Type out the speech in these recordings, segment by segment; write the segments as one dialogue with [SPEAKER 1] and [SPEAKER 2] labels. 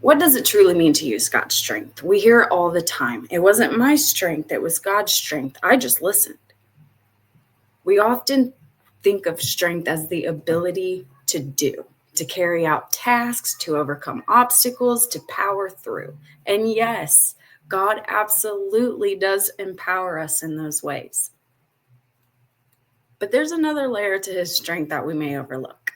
[SPEAKER 1] What does it truly mean to use God's strength? We hear it all the time. It wasn't my strength, it was God's strength. I just listened. We often think of strength as the ability to do, to carry out tasks, to overcome obstacles, to power through. And yes, God absolutely does empower us in those ways. But there's another layer to his strength that we may overlook.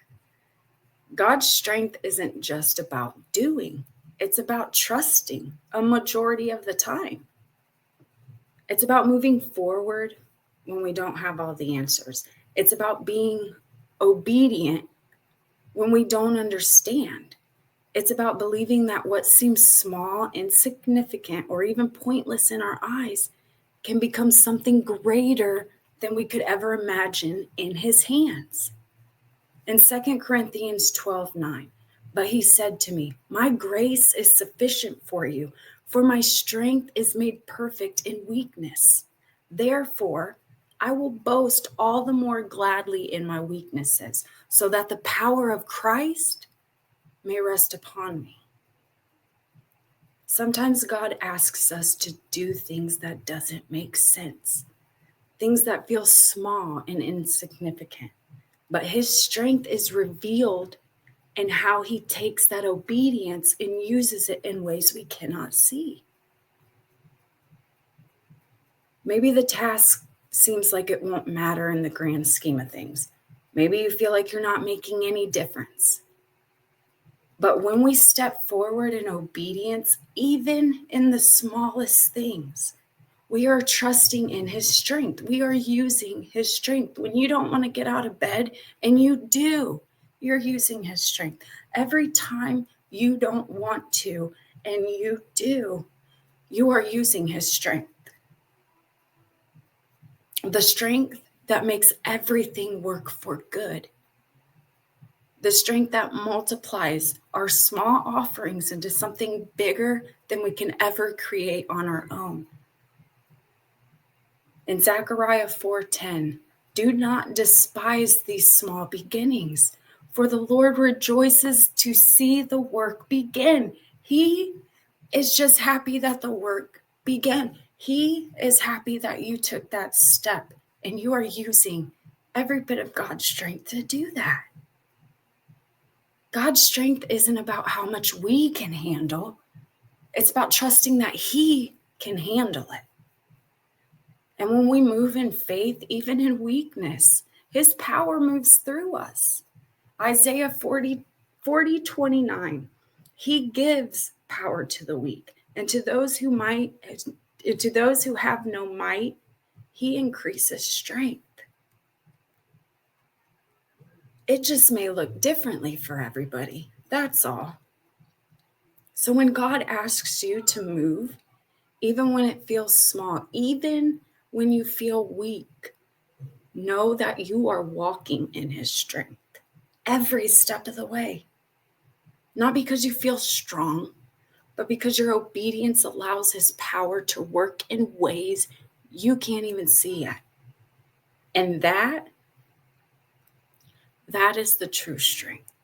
[SPEAKER 1] God's strength isn't just about doing, it's about trusting a majority of the time. It's about moving forward when we don't have all the answers. It's about being obedient when we don't understand. It's about believing that what seems small, insignificant, or even pointless in our eyes can become something greater than we could ever imagine in his hands. In 2 Corinthians 12:9, but he said to me, my grace is sufficient for you, for my strength is made perfect in weakness. Therefore, I will boast all the more gladly in my weaknesses, so that the power of Christ may rest upon me. Sometimes God asks us to do things that doesn't make sense, things that feel small and insignificant. But his strength is revealed in how he takes that obedience and uses it in ways we cannot see. Maybe the task seems like it won't matter in the grand scheme of things. Maybe you feel like you're not making any difference. But when we step forward in obedience, even in the smallest things, we are trusting in his strength. We are using his strength. When you don't want to get out of bed, and you do, you're using his strength. Every time you don't want to, and you do, you are using his strength. The strength that makes everything work for good. The strength that multiplies our small offerings into something bigger than we can ever create on our own. In Zechariah 4:10, do not despise these small beginnings, for the Lord rejoices to see the work begin. He is just happy that the work began. He is happy that you took that step, and you are using every bit of God's strength to do that. God's strength isn't about how much we can handle. It's about trusting that he can handle it. And when we move in faith, even in weakness, his power moves through us. Isaiah 40:29, he gives power to the weak, and to those who have no might, he increases strength. It just may look differently for everybody. That's all. So when God asks you to move, even when it feels small, even when you feel weak, know that you are walking in his strength every step of the way. Not because you feel strong, but because your obedience allows his power to work in ways you can't even see yet. And that is the true strength.